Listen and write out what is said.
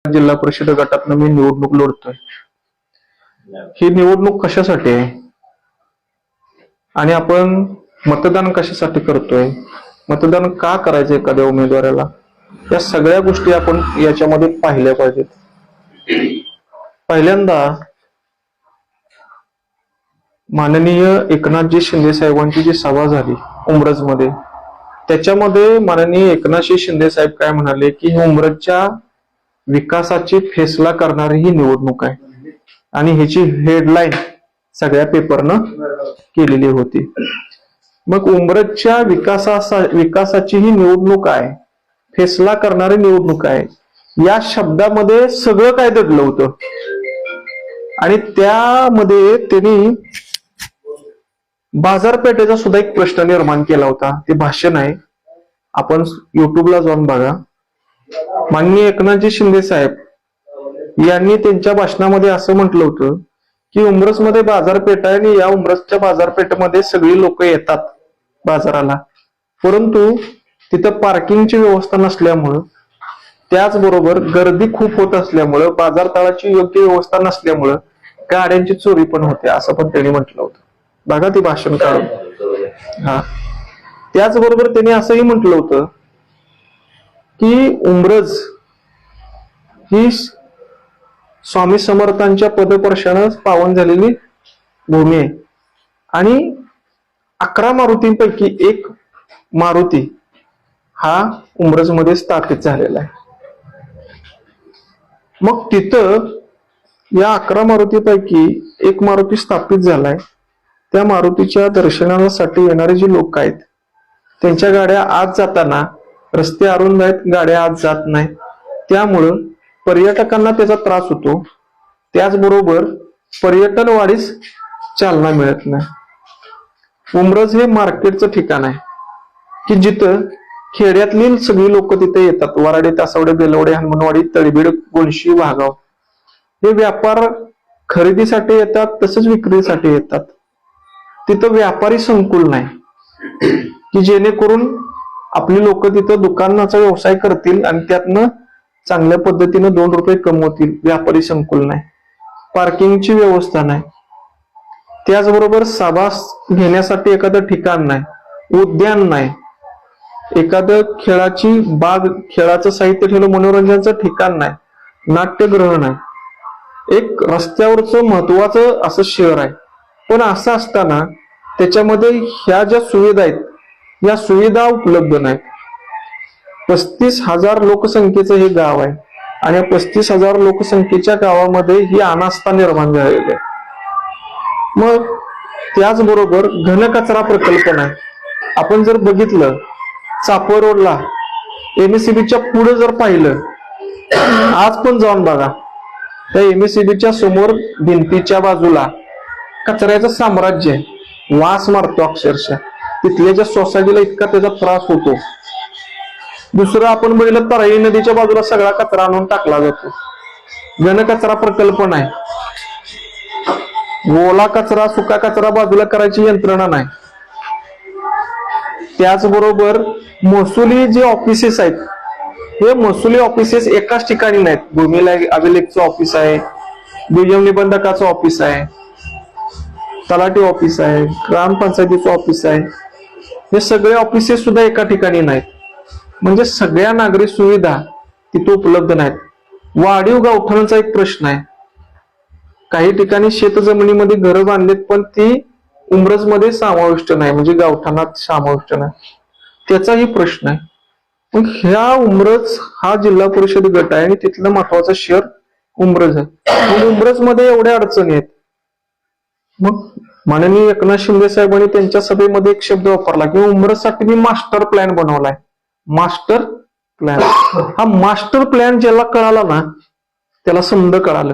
जिल्हा परिषद गटातनं मी निवडणूक लढतोय. ही निवडणूक कशासाठी आहे आणि आपण मतदान कशासाठी करतोय, मतदान का करायचं एखाद्या उमेदवाराला, या सगळ्या गोष्टी आपण याच्यामध्ये पाहिल्या पाहिजेत. पहिल्यांदा माननीय एकनाथजी शिंदे साहेबांची जी सभा झाली उमरज मध्ये, त्याच्यामध्ये माननीय एकनाथजी शिंदे साहेब काय म्हणाले की उमरजच्या विकासाची फैसला करणारी ही निवडणूक आहे आणि ह्याची हेडलाईन सगळ्या पेपरनं केलेली होती. मग उमरजच्या विकासाची ही निवडणूक आहे, फैसला करणारी निवडणूक आहे, या शब्दामध्ये सगळं काय दडलं होतं. आणि त्यामध्ये त्यांनी बाजारपेठेचा सुद्धा एक प्रश्न निर्माण केला होता. ते भाषण आहे, आपण युट्यूबला जाऊन बघा. माननीय एकनाथजी शिंदे साहेब यांनी त्यांच्या भाषणामध्ये असं म्हटलं होतं की उमरजमध्ये बाजारपेठ आहे आणि या उमरजच्या बाजारपेठेमध्ये सगळी लोक येतात बाजाराला, परंतु तिथं पार्किंगची व्यवस्था नसल्यामुळं, त्याचबरोबर गर्दी खूप होत असल्यामुळं, बाजार तळाची योग्य व्यवस्था नसल्यामुळं गाड्यांची चोरी पण होते, असं पण त्यांनी म्हटलं होतं. बघा ती भाषण काढून. हा, त्याचबरोबर त्यांनी असंही म्हटलं होतं की उमरज ही स्वामी समर्थांच्या पदस्पर्शानं पावन झालेली भूमी आहे आणि 11 मारुतींपैकी एक मारुती हा उमरज मध्ये स्थापित झालेला आहे. मग तिथं या 11 मारुतीपैकी एक मारुती स्थापित झालाय. त्या मारुतीच्या दर्शनासाठी येणारे जे लोक आहेत त्यांच्या गाड्या आत जाताना रस्ते अरुंद आहेत, गाड्या आत जात नाहीत, त्यामुळं पर्यटकांना त्याचा त्रास होतो. त्याचबरोबर पर्यटन वाढीस चालना मिळत नाही. उमरज हे मार्केटचं ठिकाण आहे की जिथं खेड्यातली सगळी लोक तिथे येतात. वराडे, तासवडे, बेलवडे, हनुमानवाडी, तळबीड, गोणशी, वाघाव हे व्यापार खरेदीसाठी येतात, तसंच विक्रीसाठी येतात. तिथं व्यापारी संकुल नाही की जेणेकरून आपली लोक तिथं दुकानाचा व्यवसाय करतील आणि त्यातनं चांगल्या पद्धतीनं 2 रुपये कमवतील. व्यापारी संकुल नाही, पार्किंगची व्यवस्था नाही, त्याचबरोबर सभा घेण्यासाठी एखादं ठिकाण नाही, उद्यान नाही, एखादं खेळाची बाग, खेळाचं साहित्य ठेवलं, मनोरंजनाचं ठिकाण नाही, नाट्यगृह नाही. एक रस्त्यावरचं महत्वाचं असं शहर आहे. पण असं असताना त्याच्यामध्ये ह्या ज्या सुविधा आहेत या सुविधा उपलब्ध नाहीत. 35,000 लोकसंख्येचं हे गाव आहे आणि या 35,000 लोकसंख्येच्या गावामध्ये ही अनास्था निर्माण झालेली आहे. मग त्याचबरोबर घनकचरा प्रकल्प नाही. आपण जर बघितलं चापोर रोडला एमएससीबीच्या पुढे जर पाहिलं, आज पण जाऊन बघा, त्या एमएससीबीच्या समोर भिंतीच्या बाजूला कचऱ्याचं साम्राज्य आहे. वास मारतो अक्षरशः. तिथल्या ज्या सोसायटीला इतका त्याचा त्रास होतो. दुसरं आपण बघितलं तराई नदीच्या बाजूला सगळा कचरा आणून टाकला जातो. घनकचरा प्रकल्प नाही, ओला कचरा सुका कचरा बाजूला करायची यंत्रणा नाही. त्याचबरोबर महसुली जे ऑफिसेस आहेत हे महसुली ऑफिसेस एकाच ठिकाणी नाहीत. भूमीला अभिलेखचं ऑफिस आहे, दुय्यम निबंधकाचं ऑफिस आहे, तलाठी ऑफिस आहे, ग्रामपंचायतीचं ऑफिस आहे. हे सगळे ऑफिसेस सुद्धा एका ठिकाणी नाहीत. म्हणजे सगळ्या नागरिक सुविधा तिथे उपलब्ध नाहीत. वाढीव गावठाणाचा एक प्रश्न आहे. काही ठिकाणी शेत जमिनीमध्ये घरं बांधलेत पण ती उमरजमध्ये समाविष्ट नाही, म्हणजे गावठाणात समाविष्ट नाही, त्याचाही प्रश्न आहे. मग ह्या उमरज हा जिल्हा परिषद गट आहे आणि तिथलं महत्वाचं शहर उमरज आहे. उमरज मध्ये एवढ्या अडचणी आहेत. मग माननीय एकनाथ शिंदे साहेबांनी त्यांच्या सभेमध्ये एक शब्द वापरला की उमरजसाठी मी मास्टर प्लॅन बनवलाय. मास्टर प्लॅन, हा मास्टर प्लॅन ज्याला कळाला ना त्याला समज कळालं.